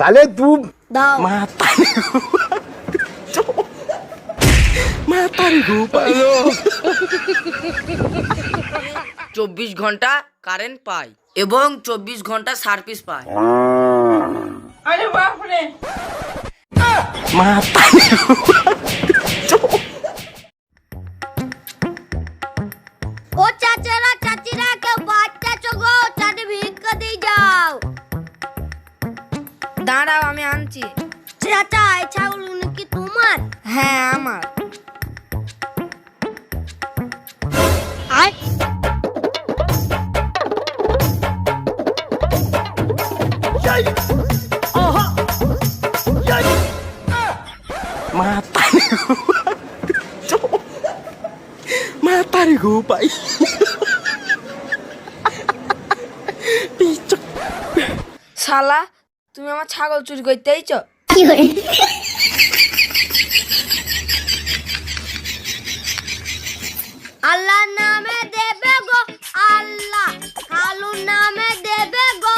তাহলে তুই দাও মাতারি ঘুপাই 24 ঘন্টা কারেন্ট পাই এবং 24 ঘন্টা সার্ভিস পাই। আরে বাপরে মাতারি ও চাচারা চাচিরা কেউ বাচ্চা চোগো চাটি ভিক্ষা দিয়ে যাও। দাঁড়াও আমি আনছি। চাচা এই ছাগলগুলো কি তোমার? হ্যাঁ আমার। মাতারি ঘুপাই শালা তুমি আমার ছাগল চুরি করতে আইছো? আল্লাহর নামে দেবে গো আল্লাহ, খালুর নামে দেবে গো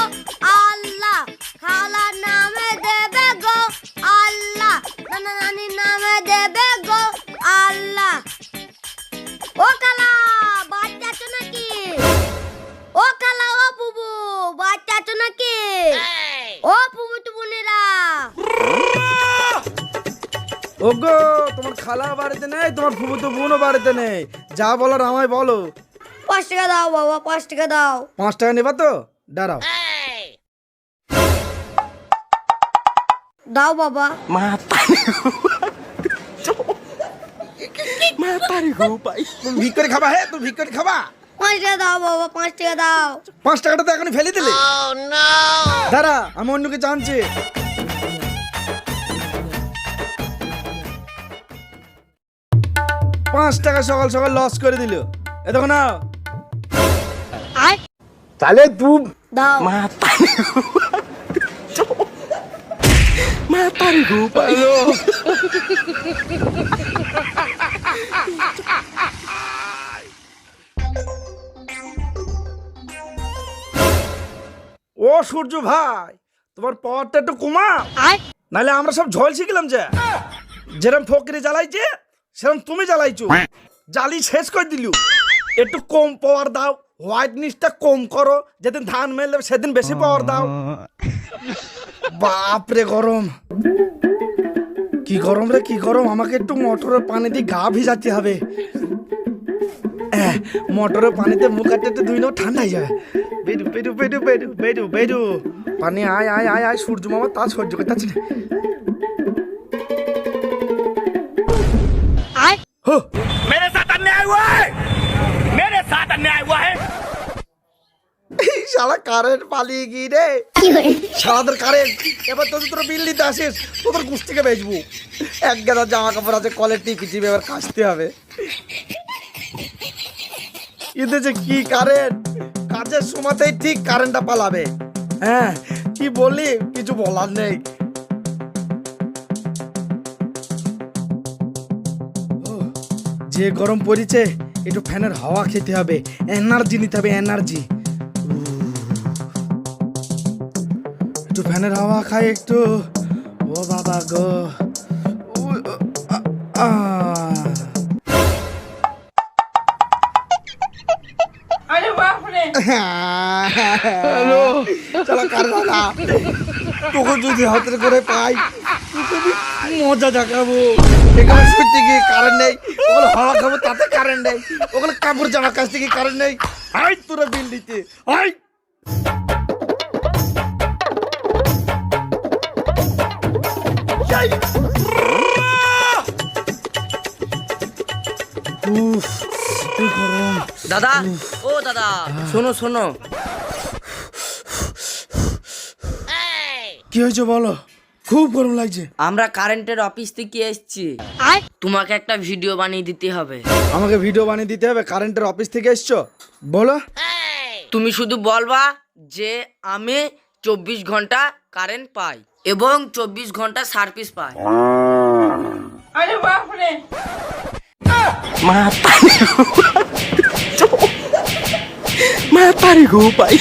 আল্লাহ, খালার নামে দেবে গো আল্লাহ, নানা নানির নামে দেবে গো আল্লাহ। ও খালা বাচ্চা আছো নাকি? ও খালা ও বুবু বাচ্চা আছো নাকি? ও বুবু টুবুনেরা ওগো তোমার খালা বাড়িতে নেই, তোমার ফুফুতো বোনও বাড়িতে নেই, যা বলার আমায় বলো। 5 টাকা দাও বাবা, 5 টাকা দাও। 5 টাকা নেবা তো? দাঁড়াও। দাও বাবা। মাতারি ঘুপাই তুমি ভিক করে খাবা? হ্যাঁ তুমি ভিক করে খাবা? 5 টাকা দাও বাবা, 5 টাকা দাও। 5 টাকাটা তো এখনই ফেলে দিলে। দাঁড়া আমি অন্যকে জানছি। ৳5 সকাল সকাল লস করে দিল। এ দেখো না, তাহলে তুই দাও। মাতারি ঘুপাই ও সূর্য ভাই তোমার পাওয়ারটা একটু কমা, নাহলে আমরা সব ঝল শিখলাম যে যেরকম ফকরি জ্বালাইছে সেরকম তুমি জ্বালাইছো, জ্বালি শেষ করে দিলু। একটু কম পাওয়ার দাও, হোয়াইটনেসটা কম করো, যেদিন ধান মেলবে সেদিন বেশি পাওয়ার দাও। বাপরে গরম, কি গরম রে কি গরম, আমাকে একটু মোটরের পানি দিয়ে গা ভিজাতে হবে। মোটরের পানিতে মুখ হাতে একটু ধুই নাও, ঠান্ডা হয়ে যাবে। বেডু বেডু বেডু বেডু বেডু বেডু পানি আয় আয় আয় আয়, সূর্য মামা তা সহ্য করতে পারছি না। मेरे साथ अन्याय हुआ है, मेरे साथ अन्याय हुआ है। শালা কারেন্ট পালিয়ে গিয়ে রে, সারাদের কারেন্ট। এবার তোদের তোরা বিল দিতে আসিস, তোদের গুষ্টিকে বেচবো। এক গাদা জামা কাপড় আছে কলের টিপি চিপে এবার কাচতে হবে। এতে যে কি কারেন্ট, কাজের সময়তেই ঠিক কারেন্টটা পালাবে। হ্যাঁ কি বলি, কিছু বলার নেই। যে গরম পড়েছে একটু ফ্যানের হাওয়া খেতে হবে, এনার্জি নিতে হবে, এনার্জি। একটু ফ্যানের হাওয়া খাই একটু। ও বাবা গো, আরে বাপরে হ্যালো চলো কারখানা, তোকে যদি হাতের করে পাই তোকে মজা দেখাবো। এখানে শুতে গিয়ে কারেন্ট নেই, ওগুলো হাওয়া খাবো তাতে কারেন্ট নেই, ওগুলো কাপড় জামা কাচতে গিয়ে কারেন্ট নেই। হাই তোরা বিল দিতে হাই। উফ কি গরম। দাদা ও দাদা শোনো শোনো, কি হয়েছে বলো? খুব গরম লাগছে। আমরা কারেন্টের অফিস থেকে এসেছি, তোমাকে একটা ভিডিও বানিয়ে দিতে হবে। আমাকে ভিডিও বানিয়ে দিতে হবে? কারেন্টের অফিস থেকে এসছো, বলো। তুমি শুধু বলবা যে আমি 24 ঘন্টা কারেন্ট পাই এবং 24 ঘন্টা সার্ভিস পাই। আরে বাপরে মাতারি ঘুপাই